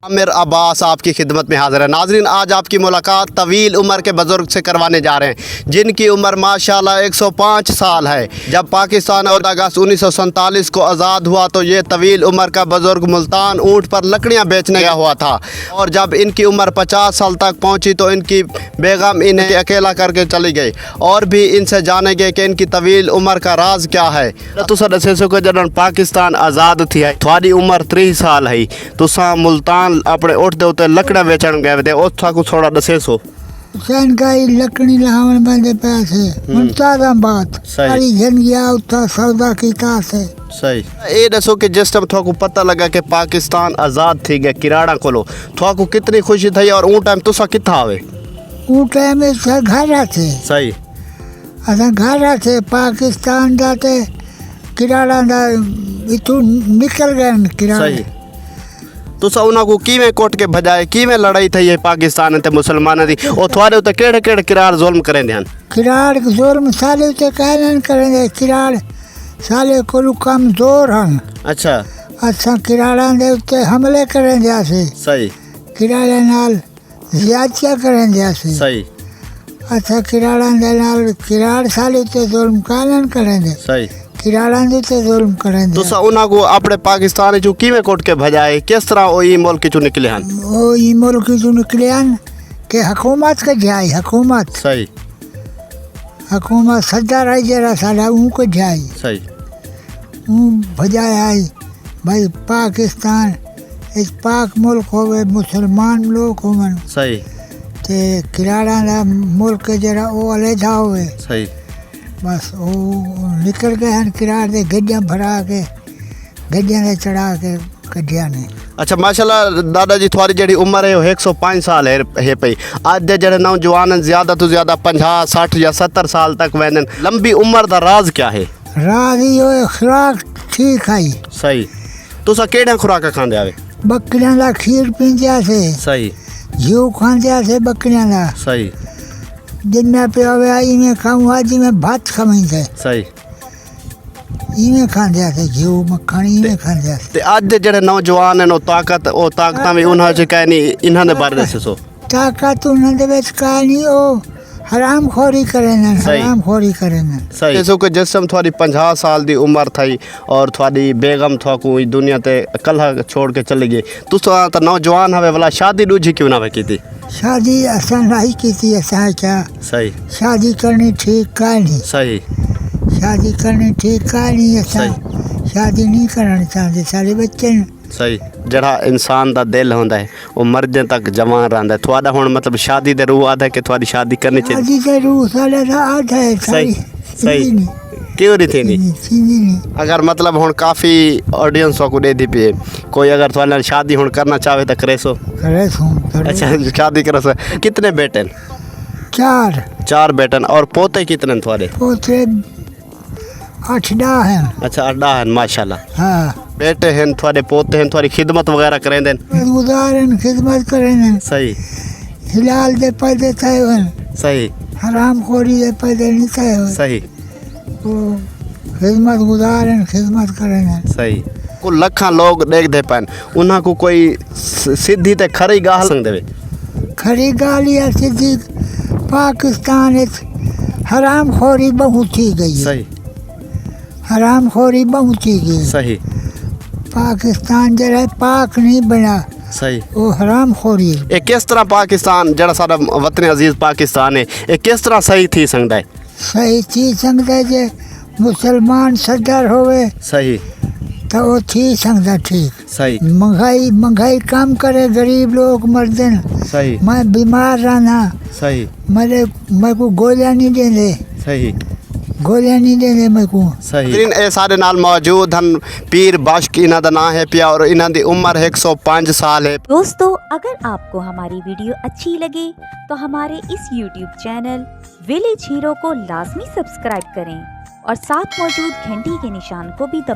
आमिर अब्बास आपकी खिदमत में हाजिर है। नाजरीन, आज आपकी मुलाकात तवील उम्र के बुज़ुर्ग से करवाने जा रहे हैं जिनकी उम्र माशाल्लाह 105 साल है। जब पाकिस्तान 14 अगस्त 1947 को आज़ाद हुआ तो ये तवील उम्र का बुज़ुर्ग मुल्तान ऊँट पर लकड़ियाँ बेचने गया हुआ था और जब इनकी उम्र 50 साल तक पहुँची तो इनकी बेगम इन्हें अकेला करके चली गई। और भी इनसे जानेंगे कि इनकी तवील उम्र का राज क्या है। तुसा दसे सो कि जब पाकिस्तान आज़ाद थी थोड़ी उम्र 30 साल है तुसा मुल्तान अपने उठ दे उते लकड़ा बेचण गए थे उथा को थोड़ा दसे सो हुसैन काई लकड़ी लावन बंदे पैसे मुल्तानाबाद सारी जिंदगी उता सौदा कीता से सही। ये दसो कि जिस टाइम थोको पता लगा कि पाकिस्तान आज़ाद थी गया किराड़ा कोलो थोको कितनी खुशी थी और ऊ टाइम तुसा किथा आवे? ऊ टाइम घर थे सही असा घर थे पाकिस्तान जाते किराड़ा दा इतू निकल गए किराड़ा। सही। तुसा उन्हां को किवें कोट के भजाए किवें लड़ाई थी ये पाकिस्तान ते मुसलमान दी और थोड़े उते केड़े केड़े किराड़ जुल्म करेंदे हन? किराड़ जुल्म साले उते कहन करेंदे किराड़ साले कोलू कमजोर हन। अच्छा असा किराड़ा दे उते हमले करेंदे आसे। सही। किराड़े नाल ज्यादतियां करेंदे आसे। सही। अच्छा किराड़ा दे नाल किराड़ साले उते जुल्म कहन करेंदे। सही। किराड़ा दे उते जुल्म करेंदे। तुसा उन्हां को अपने पाकिस्तान चो किवें कोट के भजाए किस तरह ओ ई मुल्क चो निकले हन? ओ ई मुल्क चो निकले हन के हुकूमत के जाई हुकूमत। सही। हुकूमत सदर आई जरा साला ऊ को जाई। सही। ऊ भजाए आई भाई पाकिस्तान इस पाक मुल्क होवे मुसलमान लोग होवन। सही। ते किराड़ा दा मुल्क जरा ओ अलहदा होवे। सही। बस वो निकल गए हैं किराड़ दे गड्डियां भरा के गड्डियां ने चढ़ा के कड्डिया ने। अच्छा माशाल्लाह दादाजी थोड़ी जड़ी उम्र है वो 105 साल है पई आज दे जड़े नौजवान ज़्यादा तो ज़्यादा 50 60 या 70 साल तक वेंदन लंबी उम्र दा राज क्या है? राज ये खुराक ठीक है। सही। तुसा केड़ा खुराक खांदे आवे? बकरियां दा खीर पींदे से। सही। घी खांदे से बकरियां दा। सही। दिन में पे आवे आई में खाऊं आज में भात खावीं से। सही। इमें खांदे से घी मक्खन इमें खांदे से। ते आज दे जड़े नौजवान हैं ओ ताकत में उन्हां च कहनी इन्हां दे बारे दसो सो ताकत उन्हां दे विच कहनी ओ हराम खोरी करें हराम खोरी करें। सही। जैसे कि जिस समय थोड़ी 50 साल दी उम्र थी और थोड़ी बेगम थोकू दुनिया ते कल्हा छोड़ के चली गई तुसा तो नौजवान हवे वाला शादी दूजी क्यों ना की थी? शादी असा नहीं की थी असा क्या। सही। शादी करनी ठीक का नहीं। सही। शादी करनी ठीक का नहीं असा शादी नहीं करना चाहते सारे बच्चे। सही। जड़ा इंसान दा दिल होंदा है वो मरदे तक जवान रहंदा है थोड़ा हुण मतलब शादी दे रूह आदा कि थोड़ी शादी करनी चाहिए? शादी दे रूह साले दा आधा है। सही। सही। क्यों नहीं थी नहीं अगर मतलब हुण काफ़ी ऑडियंस को दे दी पे कोई अगर थोड़ा शादी हुण करना चाहे तो करे सो? अच्छा शादी करो सो। कितने बेटे? चार बेटन और पोते कितने थोड़े? पोते 8-10 हैं। अच्छा 8 हैं माशाल्लाह। हाँ बेटे हैं थोड़े पोते हैं थोड़ी खिदमत वगैरह करें देन? उदाहरण खिदमत करें। सही। हिलाल दे पैदे थे सही। हराम खोरी दे पैदे नहीं थे। सही। वो खिदमत उदाहरण खिदमत करें। सही। को लखा लोग देख दे पान उन्हां को कोई सीधी ते खरी गाल संग देवे? खरी गाल या सीधी पाकिस्तान हराम खोरी बहुत थी गई। सही। हराम खोरी बहुत ही गई। सही। पाकिस्तान जरा पाक नहीं बना। सही। वो हराम खोरी ये किस तरह पाकिस्तान जरा सारा वतन अजीज पाकिस्तान है ये किस तरह सही थी संगदा है? सही थी संगदा जे मुसलमान सदर होवे। सही। तो वो थी संगदा ठीक। सही। महंगाई कम करे गरीब लोग मर्दन। सही। मैं बीमार रहना। सही। मेरे को गोलियां नहीं देंगे। सही। गोलियां नहीं देंगे मेरे को। सही। ए सारे नाल मौजूद हन पीर बाशक इन्हां दा नाम है पिया और इन्हां दी उम्र 105 साल है। दोस्तों अगर आपको हमारी वीडियो अच्छी लगे तो हमारे इस YouTube चैनल विलेज हीरो को लाजमी सब्सक्राइब करें और साथ मौजूद घंटी के निशान को भी दबाएं।